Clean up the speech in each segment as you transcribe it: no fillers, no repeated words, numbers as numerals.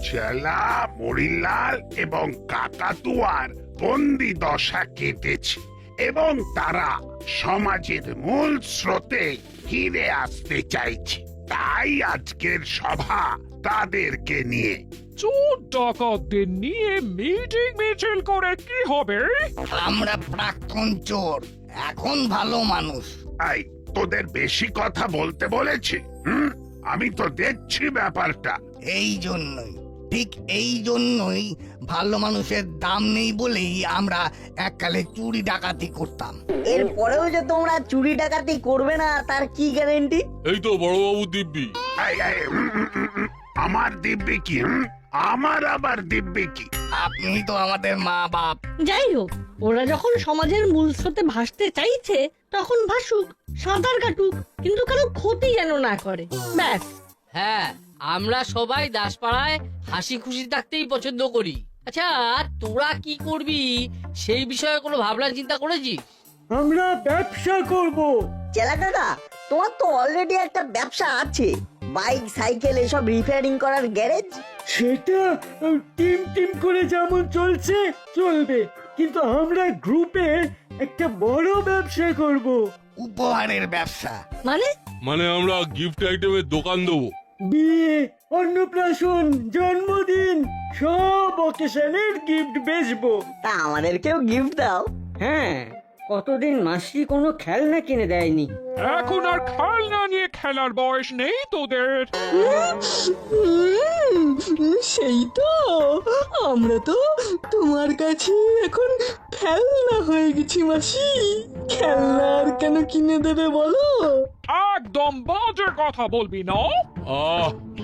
চেলা, মরিলাল এবং কাকাতুয়ার বন্দি দশা কেটেছে এবং তারা সমাজের মূল স্রোতে ফিরে আসতে চাইছে। তাই আজকের সভা তাদেরকে নিয়ে। চোর ডাকাতদের নিয়ে মিটিং মিছিল করে কি হবে? আমরা প্রাক্তন চোর, এখন ভালো মানুষ। এই, তোদের বেশি কথা বলতে বলেছি? আমি তো দেখছি ব্যাপারটা। এই জন্যই, ঠিক এই জন্যই ভালো মানুষের দাম নেই বলেই আমরা এককালে চুরি ডাকাতি করতাম। এরপরেও যে তোমরা চুরি ডাকাতি করবে না তার কি গ্যারেন্টি? এই তো বড়বাবু দিব্যি। এই, আমার দিব্যি কি? আমার আবার দিব্যি কি? আপনি তো আমাদের মা বাপ। যাই হোক, ওরা যখন সমাজের মূল স্রোতে ভাসতে চাইছে তখন ভাসুক, সাঁতার কাটুক, কিন্তু কারো ক্ষতি যেন না করে, ব্যাস। হ্যাঁ, আমরা সবাই দাসপাড়ায় হাসি খুশি থাকতেই পছন্দ করি। আচ্ছা, তোরা কি করবি সেই বিষয়ে কোনো ভাবনা চিন্তা করেছিস? আমরা ব্যবসা করব। চেলা কাকা, তোমার তো অলরেডি একটা ব্যবসা আছে, বাইক সাইকেল এসব রিপেয়ারিং করার গ্যারেজ। সেটা টিম টিম করে যেমন চলছে চলবে, কিন্তু আমরা গ্রুপে একটা বড় ব্যবসা করব। উপহারের ব্যবসা। মানে আমরা গিফট আইটেমের দোকান দেবো। বিয়ে, অন্নপ্রাশন, জন্মদিন সব অকেশনের গিফট বেচবো। তা আমাদেরকেও গিফট দাও। হ্যাঁ, কতদিন মাসি কোনো খেলনা কিনে দেয়নি। এখন আর খেলনা নিয়ে খেলার বয়স নেই তোদের। সেই তো, আমরা তো তোমার কাছে এখন খেলনা হয়ে গেছি মাসি। খেলনা আর কেন কিনে দেবে বলো? একদম বাজে কথা বলবি না।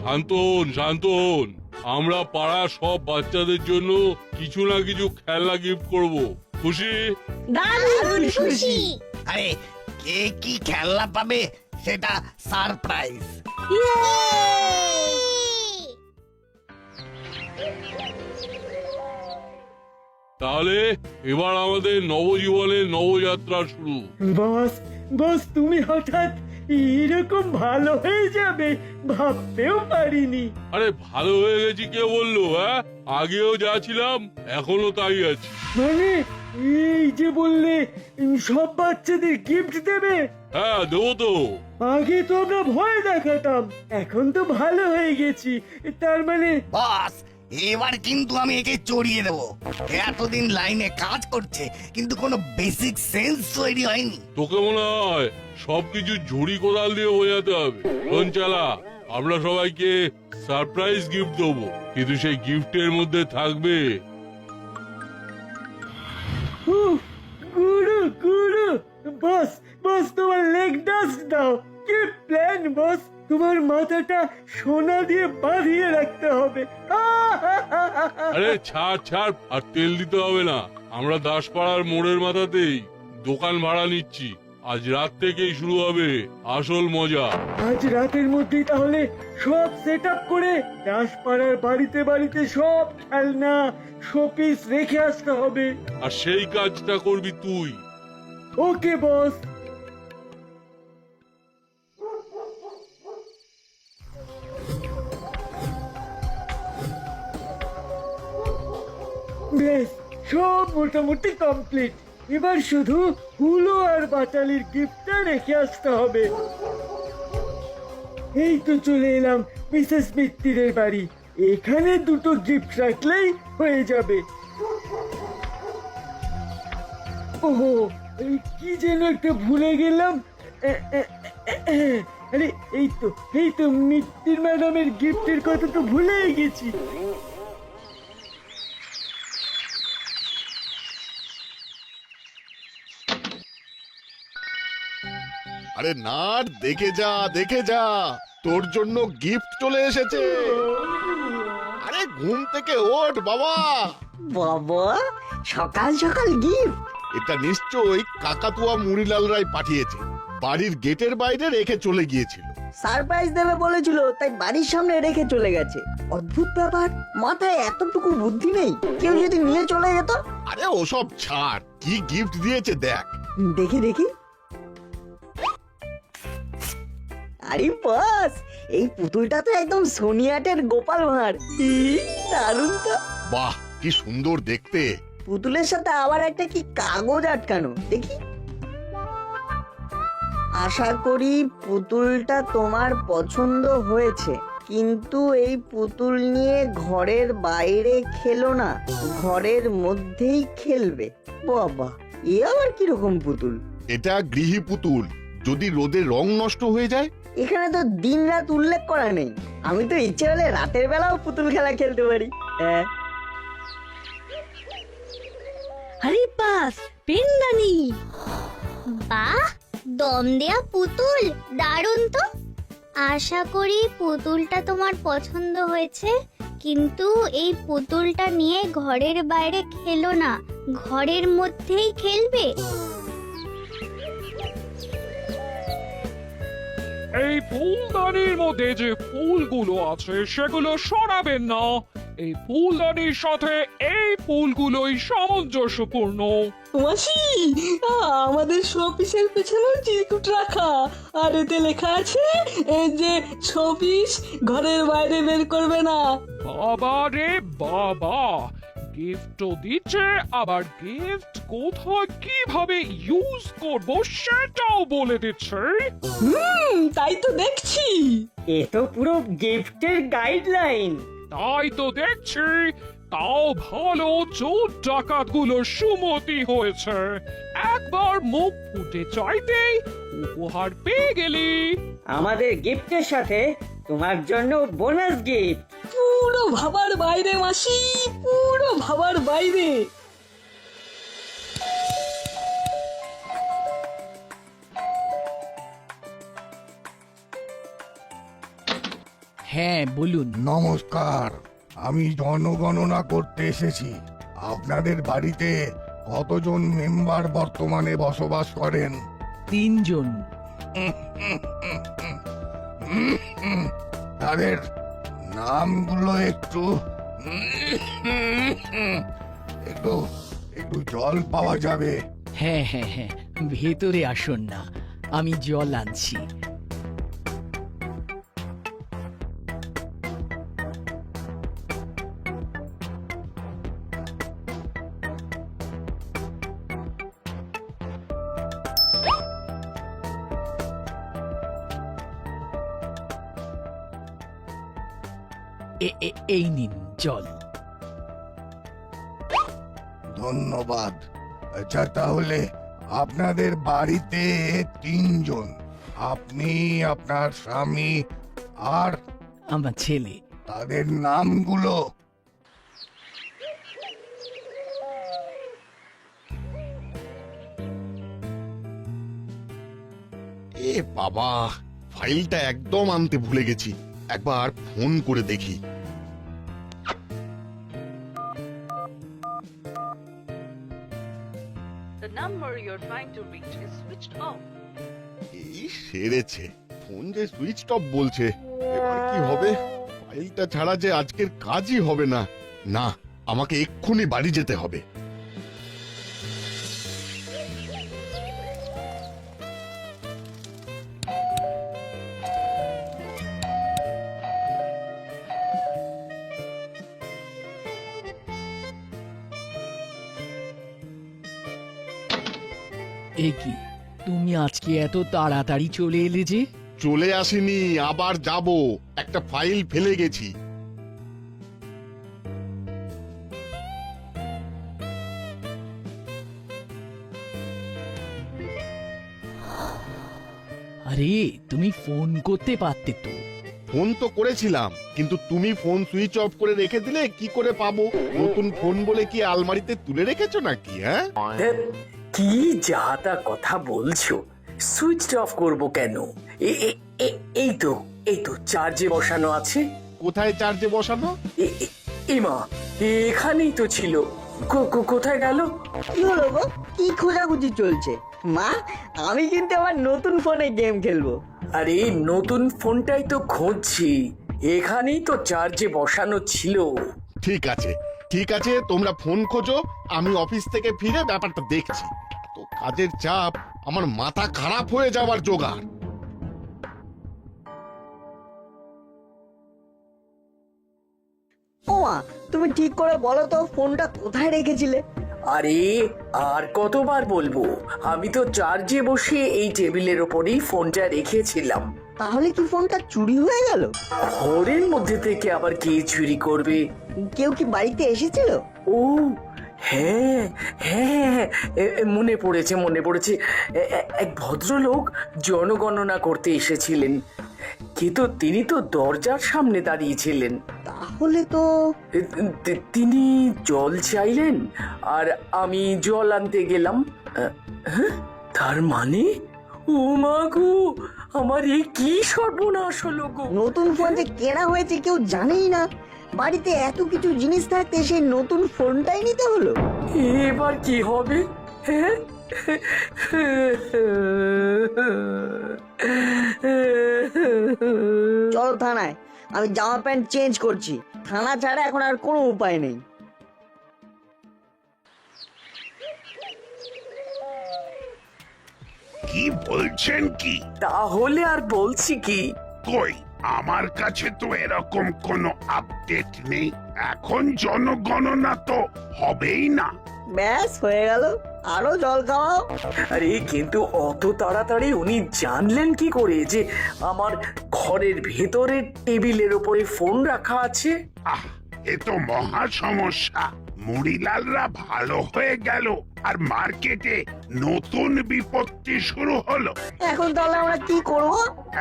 শান্তন শান্তন, আমরা পাড়ার সব বাচ্চাদের জন্য কিছু না কিছু খেলনা গিফট করব। খুশি? দারুণ খুশি। আরে, কে কি খেলনা পাবে সেটা সারপ্রাইজ। তাহলে এবার আমাদের নবজীবনের নবযাত্রা শুরু। বস, বস তুমি হঠাৎ এরকম ভালো হয়ে যাবে ভাবতেও পারিনি। আরে ভালো হয়ে গেছি কে বললো? হ্যাঁ, আগেও যা ছিলাম এখনো তাই আছি। মানে এই যে বললে সব বাচ্চাদের গিফট দেবে? হ্যাঁ, দেবো তো। আগে তো আমরা ভয় দেখাতাম, এখন তো ভালো হয়ে গেছি, তার মানে বস, এবার কিন্তু আমি একে চড়িয়ে দেবো। এতদিন লাইনে কাজ করছে কিন্তু কোনো বেসিক সেন্স তৈরি হয়নি। তোকে মনে হয় সবকিছু ঝুড়ি কোদাল দিয়ে বোঝাতে হবে। শোন চালা, আমরা সবাইকে সারপ্রাইজ গিফট দেবো, কিন্তু সেই গিফটের মধ্যে থাকবে গুরু গুরু। বস, বস তোমার লেগ ডাস্ট দাও। কি প্ল্যান বস? তোমার মাথাটা সোনা দিয়ে বাঁধিয়ে রাখতে হবে। আরে ছাড় ছাড়, আর তেল দিতে হবে না। আমরা দাসপাড়ার মোড়ের মাথাতেই দোকান ভাড়া নিচ্ছি। আজ রাত থেকেই শুরু হবে আসল মজা। আজ রাতের মধ্যেই তাহলে সব সেট আপ করে দাসপাড়ার বাড়িতে বাড়িতে সব খেলনা শোপিস রেখে আসতে হবে। আর সেই কাজটা করবি তুই। ওকে বস। বেশ, সব মোটামুটি কমপ্লিট। এবার শুধু হুলো আর বাটালির গিফটটা রেখে আসতে হবে। এই তো চলে এলাম মিসেস মিত্তিরের বাড়ি। এখানে দুটো গিফট রাখলেই হয়ে যাবে। ওহো, এই কি যেন একটা ভুলে গেলাম। আরে এই তো মিত্তির ম্যাডামের গিফটের কথা তো ভুলেই গেছি। আরে না, দেখে যা দেখে যা, তোর জন্য গিফট চলে এসেছে। আরে ঘুম থেকে ওঠ বাবা। বাবা, সকাল সকাল গিফট? এটা নিশ্চয়ই কাকাতুয়া মুড়িলাল রায় পাঠিয়েছে। বাড়ির গেটের বাইরে রেখে চলে গিয়েছিল। সারপ্রাইজ দেবে বলেছিল, তাই বাড়ির সামনে রেখে চলে গেছে। অদ্ভুত ব্যাপার, মাথায় এতটুকু বুদ্ধি নেই। কেউ যদি নিয়ে চলে যেত। আরে ওসব ছাড়, কি গিফট দিয়েছে দেখ। দেখি দেখি। আরে বস, এই পুতুলটা তো একদম সোনিয়াটের গোপাল ভাঁড়। দারুণ তো। বাহ, কি সুন্দর দেখতে। পুতুলের সাথে আবার একটা কি কাগজ আটকানো, দেখি। আশা করি পুতুলটা তোমার পছন্দ হয়েছে, কিন্তু এই পুতুল নিয়ে ঘরের বাইরে খেলো না, ঘরের মধ্যেই খেলবে। বাবা, এ আবার কিরকম পুতুল? এটা গৃহী পুতুল, যদি রোদে রং নষ্ট হয়ে যায়। এখানে তো দিন রাত উল্লেখ করা নেই। আমি তো ইচ্ছে হলে রাতের বেলাও পুতুল খেলা খেলতে পারি। হ্যাঁ। আরে বাস, পেনদানি। বাহ, দম দেয়া পুতুল, দারুণ তো। আশা করি পুতুলটা তোমার পছন্দ হয়েছে, কিন্তু এই পুতুলটা নিয়ে ঘরের বাইরে খেলো না, ঘরের মধ্যেই খেলবে। এই ফুলদানির মধ্যে যে ফুলগুলো আছে সেগুলো সরাবেন না। এই ফুলদানির সাথে এই ফুলগুলোই সামঞ্জস্যপূর্ণ। মাসি, আমাদের শোপিসের পেছনেও চিরকুট রাখা, আর এতে লেখা আছে যে শোপিস ঘরের বাইরে বের করবে না। বাবা রে বাবা, গিফটও দিচ্ছে, আবার গিফট কোথায় কিভাবে ইউজ করব সেটাও বলে দিচ্ছে। তাই তো দেখছি। এ তো পুরো গিফটের গাইডলাইন। তাই তো দেখছি। তাও ভালো, চোর ডাকাত গুলো সুমতি হয়েছে। একবার মুখ ফুটে চাইতেই উপহার পেয়ে গেলি। আমাদের গিফটের সাথে তোমার জন্য বোনাস গিফট। পুরো ভাবার বাইরে মাসি, পুরো ভাবার বাইরে। হ্যাঁ বলুন। নমস্কার, আমি জনগণনা করতে এসেছি। আপনাদের বাড়িতে কতজন মেম্বার বর্তমানে বসবাস করেন? 3 জন। তাদের নামগুলো একটু একটু একটু জল পাওয়া যাবে? হ্যাঁ হ্যাঁ হ্যাঁ, ভেতরে আসুন না, আমি জল আনছি। এই নিন জল। ধন্যবাদ। আচ্ছা, তাহলে আপনাদের বাড়িতে 3 জন, আপনি, আপনার স্বামী আর আমার ছেলে। তাদের নামগুলো? এ বাবা, ফাইলটা একদম আনতে ভুলে গেছি, একবার ফোন করে দেখি। এই সেরেছে, ফোন যে সুইচ অফ বলছে। এবার কি হবে? ফাইলটা ছাড়া যে আজকের কাজই হবে না। না, আমাকে এক্ষুনি বাড়ি যেতে হবে। এ কি, তুমি আজকে এত তাড়াতাড়ি চলে এলে যে? চলে আসিনি, আবার যাব। একটা ফাইল ফেলে গেছি। আরে তুমি ফোন করতে পারতে তো। ফোন তো করেছিলাম, কিন্তু তুমি ফোন সুইচ অফ করে রেখে দিলে কি করে পাবো? নতুন ফোন বলে কি আলমারিতে তুলে রেখেছো নাকি? হ্যাঁ, কি যাতা কথা বলছো? সুইচ অফ করব কেন? এই তো চার্জে বসানো আছে। কোথায় চার্জে বসানো? এমা, এখানেই তো ছিল। কোথায় গেল? কি হলো গো? কি খোঁজাখুঁজি চলছে? মা, আমি কিন্তু আমার নতুন ফোনে গেম খেলবো। আরে নতুন ফোনটাই তো খুঁজছি, এখানেই তো চার্জে বসানো ছিল। ঠিক আছে ঠিক আছে, তোমরা ফোন খোঁজো, আমি অফিস থেকে ফিরে ব্যাপারটা দেখছি। তো কাজের চাপ, আমার মাথা খারাপ হয়ে যাওয়ার জোগাড়। মা তুমি ঠিক করে বলো তো ফোনটা কোথায় রেখেছিলে? আরে আর কতবার বলবো, আমি তো চার্জে বসে এই টেবিলের ওপরেই ফোনটা রেখেছিলাম। তাহলে কি ফোনটা চুরি হয়ে গেল? ঘরের মধ্যে থেকে আবার কে চুরি করবে? কেউ কি বাড়িতে এসেছিল? ও হ্যাঁ হ্যাঁ, মনে পড়েছে মনে পড়েছে। এক ভদ্রলোক জনগণনা করতে এসেছিলেন, কিন্তু তিনি তো দরজার সামনে দাঁড়িয়েছিলেন। তাহলে তো তিনি জল চাইলেন আর আমি জল আনতে গেলাম। হ্যাঁ, তার মানে ও মা গো, আমার এ কি সর্বনাশ হলো গো! নতুন ফোন যে কেনা হয়েছে কেউ জানেই না, বাড়িতে এত কিছু জিনিস থাকতে সেই নতুন ফোনটাই নিতে হলো। এবার কি হবে? হ্যাঁ, চলো থানায়, আমি জামা প্যান্ট চেঞ্জ করছি। থানা ছাড়া এখন আর কোনো উপায় নেই। কি বলছেন কি? তাহলে আর বলছি কি, কই আমার কাছে তো এরকম কোনো আপডেট নেই। এখন জনগণনা তো হবেই না। ব্যাস হয়ে গেল, আরো জল খাওয়াও। আরে কিন্তু অত তাড়াতাড়ি উনি জানলেন কি করে যে আমার ঘরের ভেতরের টেবিলের উপরে ফোন রাখা আছে? আহ, এ তো মহা সমস্যা। মুড়িলালরা ভালো হয়ে গেল আর মার্কেটে নতুন বিপত্তি শুরু হলো। এখন তাহলে আমরা কি করব?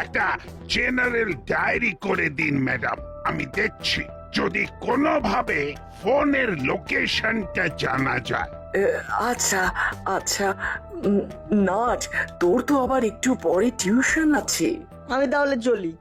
একটা জেনারেল ডায়েরি করে দিন ম্যাডাম, আমি দেখছি যদি কোনোভাবে ফোনের লোকেশনটা জানা যায়। আচ্ছা আচ্ছা, নাট, তোর তো আবার একটু পরে টিউশন আছে। আমি তাহলে চলি।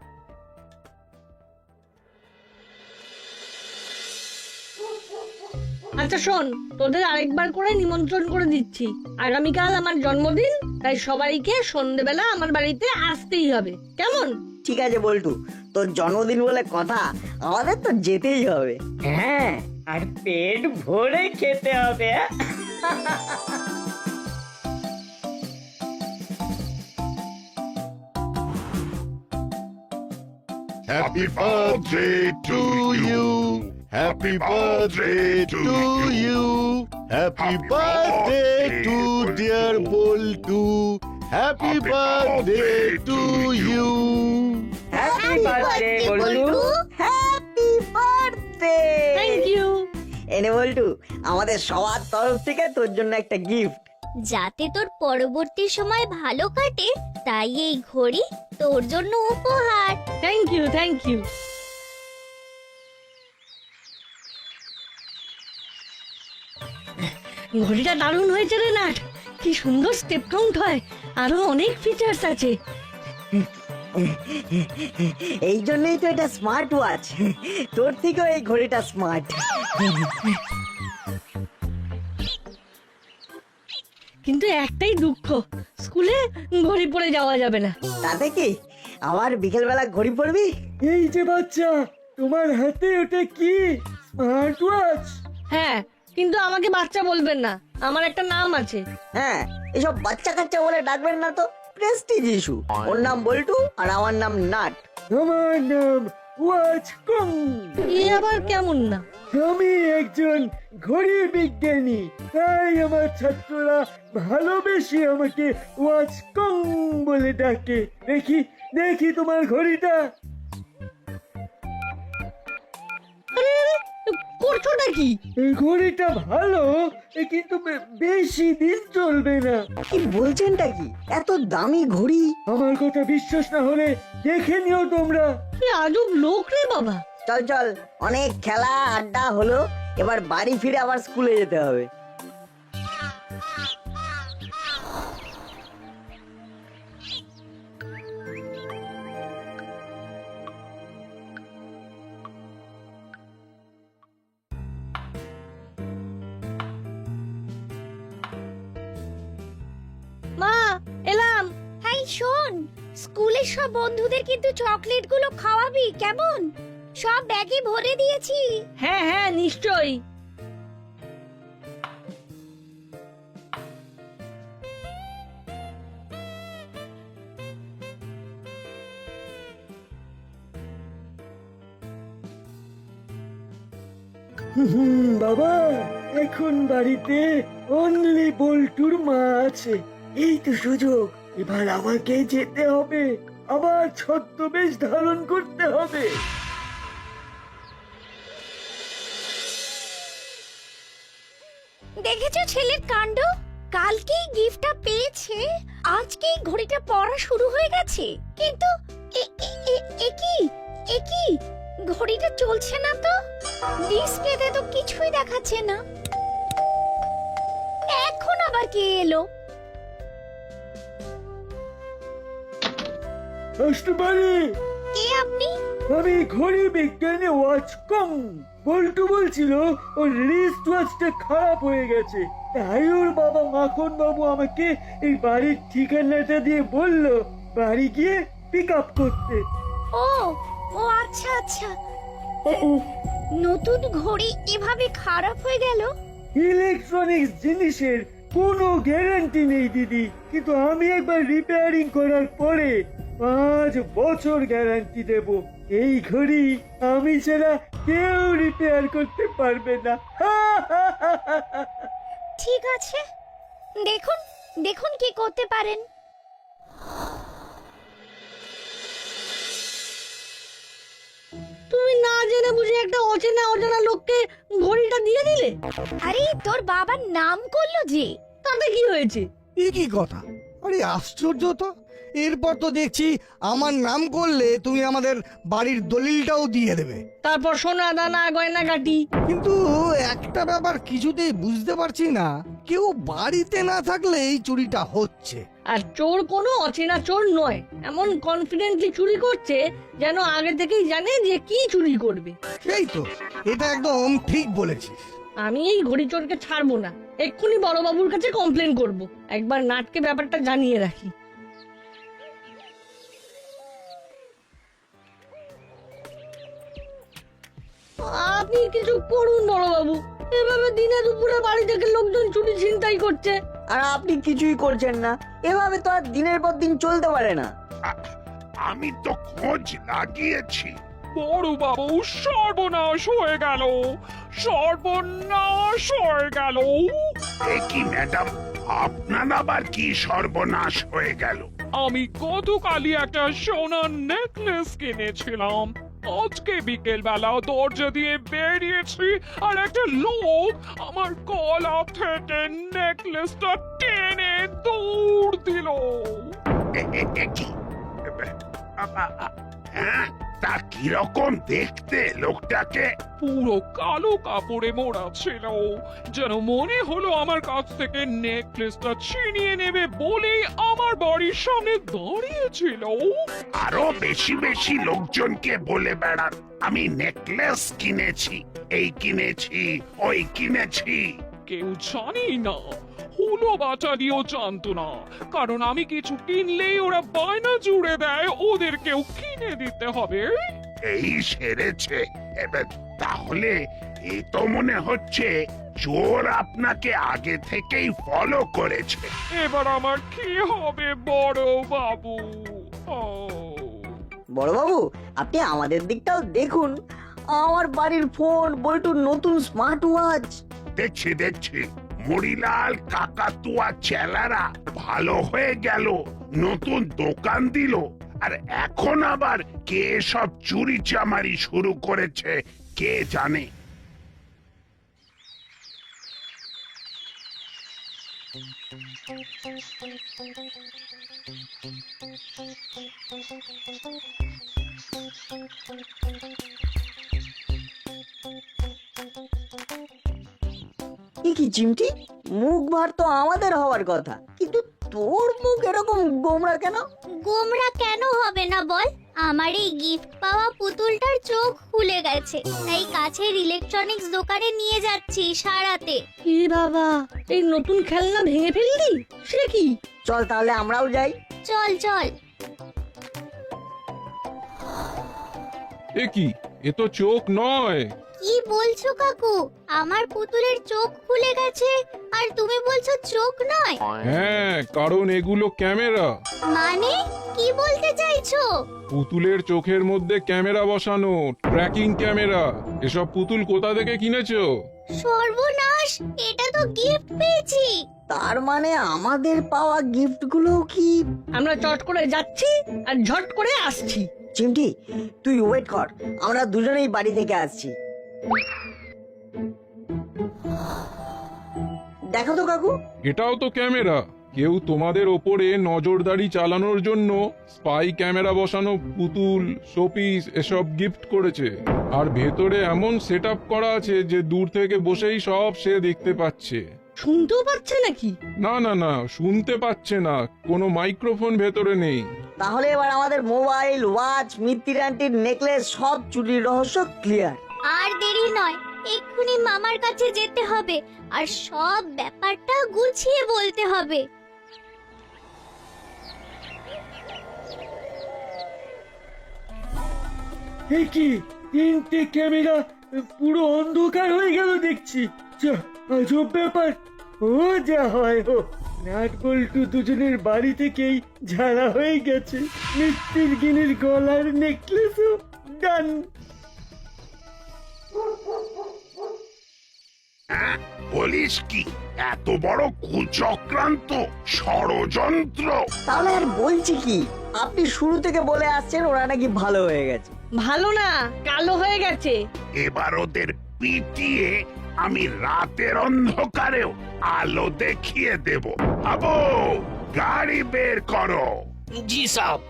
আচ্ছা শোন, তোদের আরেকবার করে নিমন্ত্রণ করে দিচ্ছি। আগামীকাল আমার জন্মদিন, তাই সবাইকে সন্ধেবেলা আমার বাড়িতে আসতেই হবে, কেমন? ঠিক আছে বল্টু, তোর জন্মদিন বলে কথা, আমাদের তো যেতেই হবে। হ্যাঁ, আর পেট ভরে খেতে হবে। Happy birthday to you. Happy birthday to you. Happy birthday to dear Boltu. Happy birthday to you. Happy birthday Boltu. Happy birthday. Thank you. এনে বল্টু, আমাদের সবার তরফ থেকে তোর জন্য একটা গিফট। যাতে তোর পরবর্তী সময় ভালো কাটে তাই এই ঘড়ি তোর জন্য উপহার। Thank you, thank you. ঘড়িটা দারুণ হয়েছে রে নাট, কি সুন্দর স্টেপ কাউন্ট হয়, আরো অনেক ফিচার্স আছে। এই জন্যই তো এটা স্মার্ট ওয়াচ। তোর থেকেও এই ঘড়িটা স্মার্ট। কিন্তু একটাই দুঃখ, স্কুলে ঘড়ি পরে যাওয়া যাবে না। তাতে কি, আবার বিকেলবেলা ঘড়ি পরবি? এই যে বাচ্চা, তোমার হাতে ওটা কি? Smart watch? হ্যাঁ, কিন্তু আমাকে বাচ্চা বলবেন না, আমার একটা নাম আছে। হ্যাঁ, এসব বাচ্চা কাচ্চা বলে ডাকবেন না তো, প্রেস্টিজ ইস্যু। ওর নাম বল্টু আর আমার নাম নাট। আমার নাম ওয়াচ কং। এ আবার কেমন না? আমি একজন ঘড়ি বিজ্ঞানী, তাই আমার ছাত্ররা ভালোবেসে আমাকে ওয়াচ কং বলে ডাকে। দেখি দেখি তোমার ঘড়িটা। আরে আরে, করছোটা কি? এই ঘড়িটা ভালো, কিন্তু বেশি দিন চলবে না। কি বলছেনটা কি? এত দামি ঘড়ি? আমার কথা বিশ্বাস না হলে দেখে নিও তোমরা। কি আজব লোক রে বাবা। চল চল, অনেক খেলা আড্ডা হলো, এবার বাড়ি ফিরে আবার স্কুলে যেতে হবে। মা, এলাম। হাই শোন, স্কুলের সব বন্ধুদের কিন্তু চকলেট গুলো খাওয়াবি কেমন? সব ব্যাগে ভরে দিয়েছি। হ্যাঁ হ্যাঁ, নিশ্চয়ই। বাবা, এখন বাড়িতে অনলি বল্টুর মা আছে। এই তো সুযোগ, এবার আমাকে যেতে হবে, আবার ছদ্মবেশ ধারণ করতে হবে। দেখেছো ছেলের কাণ্ড? কালকেই গিফটটা পেয়েছে, আজকেই ঘড়িটা পড়া শুরু হয়ে গেছে। কিন্তু এ কি ঘড়িটা চলছে না তো, ডিসপ্লেতে তো কিছুই দেখাচ্ছে না। এখন আবার কে এলো? আসতে পারি? কে আপনি? আমি ঘড়ি বিজ্ঞানী ওয়াচকং। বল্টু বলছিল ওর রিস্ট ওয়াচটা খারাপ হয়ে গেছে, তাই ওর বাবা মাখন বাবু আমাকে এই বাড়ির ঠিকানাটা দিয়ে বলল বাড়ি গিয়ে পিক আপ করতে। ও ও আচ্ছা আচ্ছা। নতুন ঘড়ি এভাবে খারাপ হয়ে গেল? ইলেকট্রনিক্স জিনিসের কোনো গ্যারান্টি নেই দিদি, কিন্তু আমি একবার রিপেয়ারিং করার পরে 5 বছর গ্যারান্টি দেব। এই ঘড়ি আমি ছাড়া কেউ রিপেয়ার করতে পারবে না। ঠিক আছে, দেখুন দেখুন কি করতে পারেন। তুমি না জেনে বুঝে একটা অচেনা অজানা লোককে ঘড়িটা দিয়ে দিলে। আরে তোর বাবার নাম করলো যে, তাতে কি হয়েছে? এ কি কথা? আরে আশ্চর্য তো, এরপর তো দেখছি আমার নাম করলে তুমি আমাদের বাড়ির দলিলটাও দিয়ে দেবে। তারপর সোনা দানা গয়না কাটি। কিন্তু একটা ব্যাপার কিছুতেই বুঝতে পারছি না, কেউ বাড়িতে না থাকলে এই চুরিটা হচ্ছে। আর চোর কোনো অচেনা চোর নয়, এমন কনফিডেন্টলি চুরি করছে যেন আগে থেকেই জানে যে কি চুরি করবে। সেই তো, এটা একদম ঠিক বলেছিস। আমি এই ঘড়ি চোরকে ছাড়বো না, এক্ষুনি বড়বাবুর কাছে কমপ্লেন করব। একবার নাটকে ব্যাপারটা জানিয়ে রাখি। আপনি কিছু করুন বড়বাবু, এভাবে দিনে দুপুরে বাড়ি থেকে লোকজন চুরি ছিনতাই করছে। আর আপনি কিছুই করছেন না, এভাবে তো আর দিনের পর দিন চলতে পারে না। আমি তো খোঁজ লাগিয়েছি। বড় বাবু, সর্বনাশ হয়ে গেল, সর্বনাশ হয়ে গেল। এ কি ম্যাডাম, আপনার আবার কি সর্বনাশ হয়ে গেল? আমি গতকালই একটা সোনার নেকলেস কিনেছিলাম, আজকে বিকেল বেলা দরজা দিয়ে বেরিয়েছি আর একটা লোক আমার গলা থেকে নেকলেসটা টেনে দৌড় দিল। কি? হ্যাঁ, তা কিরকম দেখতে লোকটাকে? পুরো কালো কাপড়ে মোড়া ছিল, যেন মনে হলো আমার কাছ থেকে নেকলেসটা ছিনিয়ে নেবে বলেই আমার বাড়ির সামনে দাঁড়িয়েছিল। আরো বেশি বেশি লোকজনকে বলে বেড়ান আমি নেকলেস কিনেছি, এই কিনেছি, ওই কিনেছি। কেউ জানি না, হুলো বাচালিও জানতো না, কারণ আমি কিছু কিনলেই ওরা বায়না জুড়ে দেয় ওদের কেউ কিনে দিতে হবে। এই সেরেছে। এবার তাহলে এই তো মনে হচ্ছে চোর আপনাকে আগে থেকেই ফলো করেছে। এবার আমার কি হবে বড় বাবু? বড় বাবু, আপনি আমাদের দিকটাও দেখুন। আমার বাড়ির ফোন, বল্টুর নতুন স্মার্ট ওয়াচ। দেখছি দেখছি, মরিলাল কাকাতুয়া চেলারা ভালো হয়ে গেল, নতুন দোকান দিল, আর এখন আবার কে সব চুরি চামারি শুরু করেছে কে জানে। কি চিমটি, মুখ ভার তো আমাদের হওয়ার কথা, কিন্তু তোর মুখ এরকম গোমড়া কেন? গোমরা কেন হবে না বল? আমার এই গিফট পাওয়া পুতুলটার চোখ খুলে গেছে, তাই কাছের ইলেকট্রনিক্স দোকানে নিয়ে যাচ্ছি সারাতে। কি বাবা, এই নতুন খেলনা ভেঙে ফেললি? সে কি? চল তাহলে আমরাও যাই। চল চল। এ কি, এ তো চোখ নয়। কি বলছো কাকু? আমার পুতুলের চোখ খুলে গেছে আর তুমি বলছো চোখ নয়? হ্যাঁ, কারণ এগুলো ক্যামেরা। মানে কি বলতে চাইছো? পুতুলের চোখের মধ্যে ক্যামেরা বসানো, ট্র্যাকিং ক্যামেরা। এসব পুতুল কোথা থেকে কিনেছো? সর্বনাশ, এটা তো গিফট পেয়েছি। তার মানে আমাদের পাওয়া গিফটগুলো কি? আমরা চট করে যাচ্ছি আর ঝট করে আসছি। চিমটি, তুই ওয়েট কর, আমরা দুজনেই বাড়ি থেকে আসছি। দেখো তো কাকু। এটাও তো ক্যামেরা। কেউ তোমাদের ওপরে নজরদারি চালানোর জন্য স্পাই ক্যামেরা বসানো পুতুল, শোপিস এসব গিফট করেছে। আর ভেতরে এমন সেটআপ করা আছে যে দূর থেকে বসেই সব সে দেখতে পাচ্ছে। শুনতেও পাচ্ছে নাকি? না না না, শুনতে পাচ্ছে না, কোনো মাইক্রোফোন ভেতরে নেই। তাহলে এবার আমাদের মোবাইল, ওয়াচ, মিত্তির আন্টির নেকলেস সব চুরির রহস্য ক্লিয়ার। আর দেরি নয়, এক্ষুনি মামার কাছে যেতে হবে আর সব ব্যাপারটা গুছিয়ে বলতে হবে। এ কি, 3টে ক্যামেরা, পুরো অন্ধকার হয়ে গেল দেখছি। যা, আজব ব্যাপার। ও যা হয় হোক, নাট বল্টু দুজনের বাড়ি থেকেই ঝাড়া হয়ে গেছে। মিত্তির গিনির গলার নেকলেসও ডান। বলিস কি, এত বড় কুচক্রান্ত, ষড়যন্ত্র? তাহলে আর বলছি কি, আপনি শুরু থেকে বলে আসছেন ওরা নাকি ভালো হয়ে গেছে। ভালো না, কালো হয়ে গেছে। এবার ওদের পিটিয়ে আমি রাতের অন্ধকারেও আলো দেখিয়ে দেব। আবো, গাড়ি বের করো। জি সাহেব।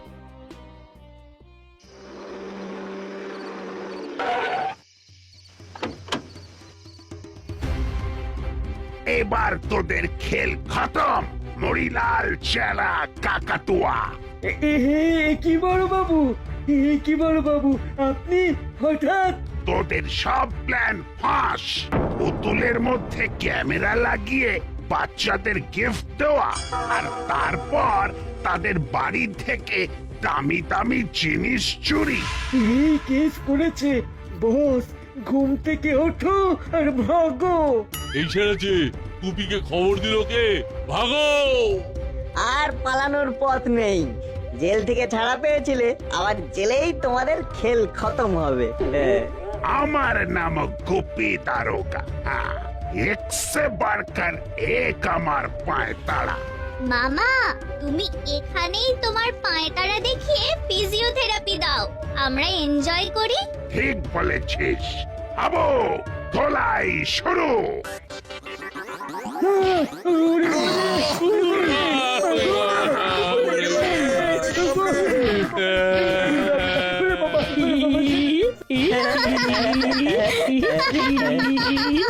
এবার তোদের খেল খতম, মরিলাল চেলা কাকাতুয়া। কি বড় বাবু, কি বড় বাবু, আপনি হঠাৎ? তোদের সব প্ল্যান ফাঁস। পুতুলের মধ্যে ক্যামেরা লাগিয়ে বাচ্চাদের গিফট দেওয়া, আর তারপর তাদের বাড়ি থেকে দামি দামি জিনিস চুরি। এই কেস করেছে বস। ঘুম থেকে ওঠো আর ভাগো। এই ছেড়েছে, টুপিকে খবর দিল কে? ভাগো! আর পালানোর পথ নেই। জেল থেকে ছাড়া পেয়েছিলে, আবার জেলেই তোমাদের খেল খতম হবে। আমার নাম গোপী দারোগা। এক সে বাড়কর এক আমার পায়তাড়া। মামা, তুমি এখানেই তোমার পায়তারা দেখিয়ে ফিজিওথেরাপি দাও, আমরা এনজয় করি। ঠিক বলেছিস। আবো, ধোলাই শুরু। ই